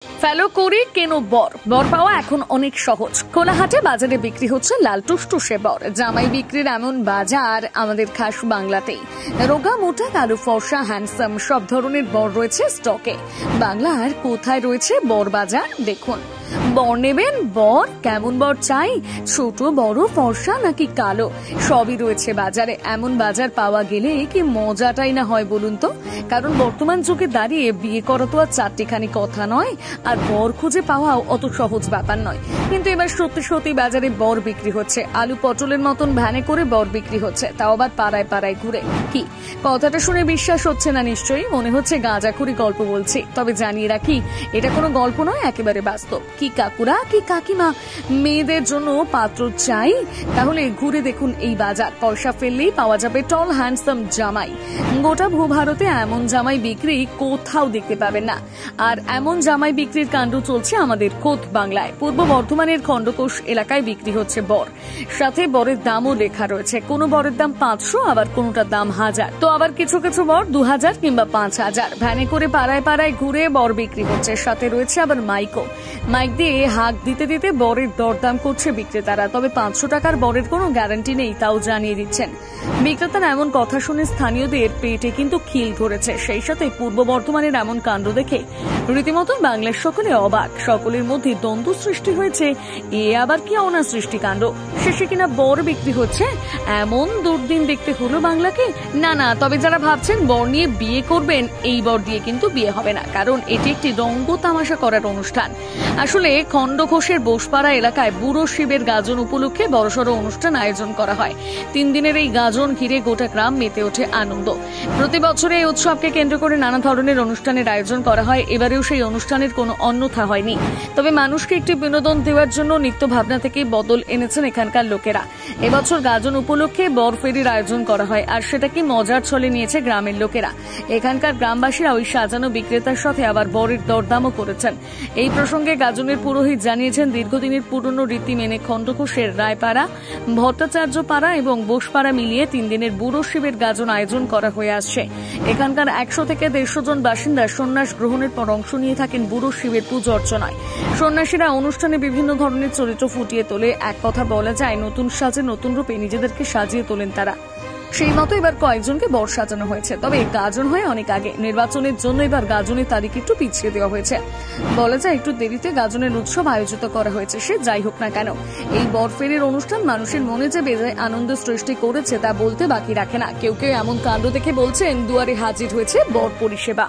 ফেলো করি কেন বর বর পাওয়া এখন অনেক সহজ। কোলাহাটে বাজারে বিক্রি হচ্ছে লাল টুসটুসে বর। জামাই বিক্রির এমন বাজার আমাদের খাস বাংলাতেই। রোগা মোটা কালো ফর্সা হ্যান্ডসাম সব ধরনের বর রয়েছে স্টকে। বাংলার কোথায় রয়েছে বর বাজার দেখুন। বর নেবেন, বর কেমন বর চাই, ছোট বড় ফর্সা নাকি কালো, সবই রয়েছে বাজারে। এমন বাজার পাওয়া গেলে কি মজাটাই না হয় বলুন তো। কারণ বর্তমান যুগে দাঁড়িয়ে বিয়ে করা তো আর চারটিখানি কথা নয়, আর বর খুঁজে পাওয়াও অত সহজ ব্যাপার নয়। কিন্তু এবার সত্যি সত্যি বাজারে বর বিক্রি হচ্ছে। আলু পটলের মতন ভ্যানে করে বর বিক্রি হচ্ছে, তাও আবার পাড়ায় পাড়ায় ঘুরে। কি কথাটা শুনে বিশ্বাস হচ্ছে না নিশ্চয়ই, মনে হচ্ছে গাঁজাখুরি গল্প বলছি। তবে জানিয়ে রাখি, এটা কোনো গল্প নয়, একেবারে বাস্তব। কি কাকুরা কি কাকিমা মেয়েদের জন্য পাত্র চাই, তাহলে ঘুরে দেখুন এই বাজার। পয়সা ফেললেই পাওয়া যাবে টল হ্যান্ডসাম জামাই। গোটা ভূভারতে এমন জামাই বিক্রি কোথাও দেখতে পাবেন না। আর এমন জামাই বিক্রির কাণ্ড চলছে আমাদের খোদ বাংলায়। পূর্ব বর্ধমানের খণ্ডকোষ এলাকায় বিক্রি হচ্ছে বর, সাথে বরের দামও লেখা রয়েছে। কোনো বরের দাম 500, আবার কোনোটার দাম 1000, তো আবার কিছু কিছু বর 2000 কিংবা 5000। ভ্যানে করে পাড়ায় পাড়ায় ঘুরে বর বিক্রি হচ্ছে, সাথে রয়েছে আবার মাইকও। মাইক দিয়ে হাঁক দিতে দিতে বরের দরদাম করছে বিক্রেতারা। তবে 500 টাকার বরের কোনো গ্যারান্টি নেই, তাও জানিয়ে দিচ্ছেন বিক্রেতারা। এমন কথা শুনে স্থানীয়দের পেটে কিন্তু খিল ধরেছে। সেই সাথে পূর্ব বর্ধমানের এমন কাণ্ড দেখে রীতিমতো বাংলার সকলে অবাক। সকলের মধ্যে দ্বন্দ্ব সৃষ্টি হয়েছে, এ আবার কি অনা সৃষ্টিকাণ্ড। শেষে কিনা বর বিক্রি হচ্ছে, এমন দুর্দিন দেখতে হলো বাংলাকে। না না, তবে যারা ভাবছেন বর নিয়ে বিয়ে করবেন, এই বর দিয়ে কিন্তু বিয়ে হবে না, কারণ এটি একটি রঙ্গ তামাশা করার অনুষ্ঠান। আসলে খণ্ডঘোষের বোসপাড়া এলাকায় বুড়ো শিবের গাজন উপলক্ষে বড়সড় অনুষ্ঠান আয়োজন করা হয়। 3 দিনের এই গাজন ঘিরে গোটা গ্রাম মেতে ওঠে আনন্দ। প্রতি বছর এই উৎসবকে কেন্দ্র করে নানা ধরনের অনুষ্ঠানের আয়োজন করা হয়। এবারেও সেই অনুষ্ঠানের কোনো অন্যথা হয়নি। তবে মানুষকে একটি বিনোদন দেওয়ার জন্য নিত্য ভাবনা থেকে বদল এনেছেন এখানকার লোকেরা। এবছর গাজন উপলক্ষে বর ফেরির আয়োজন করা হয়, আর সেটাকে মজার ছলে নিয়েছে গ্রামের লোকেরা। এখানকার গ্রামবাসীরা ওই সাজানো বিক্রেতার সাথে আবার বরের দরদামও করেছেন। এই প্রসঙ্গে গাজনের পুরোহিত জানিয়েছেন, দীর্ঘদিনের পুরনো রীতি মেনে খণ্ডঘোষের রায়পাড়া, ভট্টাচার্য পাড়া এবং বোসপাড়া মিলিয়ে 3 দিনের বুড়ো শিবের গাজন আয়োজন করা হয়ে আসছে। এখানকার 100 থেকে 150 জন বাসিন্দা সন্ন্যাস গ্রহণের পর অংশ নিয়ে থাকেন বুড়ো শিবের পুজো অর্চনায়। সন্ন্যাসীরা অনুষ্ঠানে বিভিন্ন ধরনের চরিত্র ফুটিয়ে তোলে। এক কথা বলা যায়, নতুন সাজে নতুন রূপে নিজেদেরকে সাজিয়ে তোলেন তারা। সেই মতো এবার কয়েকজনকে বর সাজানো হয়েছে। তবে গাজন হয় অনেক আগে। নির্বাচনের জন্য এবার গাজনের তারিখ একটু পিছিয়ে দেওয়া হয়েছে। বলা যায় একটু দেরিতে গাজনের উৎসব আয়োজিত করা হয়েছে। সে যাই হোক না কেন, এই বর ফেরির অনুষ্ঠান মানুষের মনে যে বেজায় আনন্দ সৃষ্টি করেছে তা বলতে বাকি রাখে না। কেউ কেউ এমন কাণ্ড দেখে বলছেন, দুয়ারে হাজির হয়েছে বর পরিষেবা।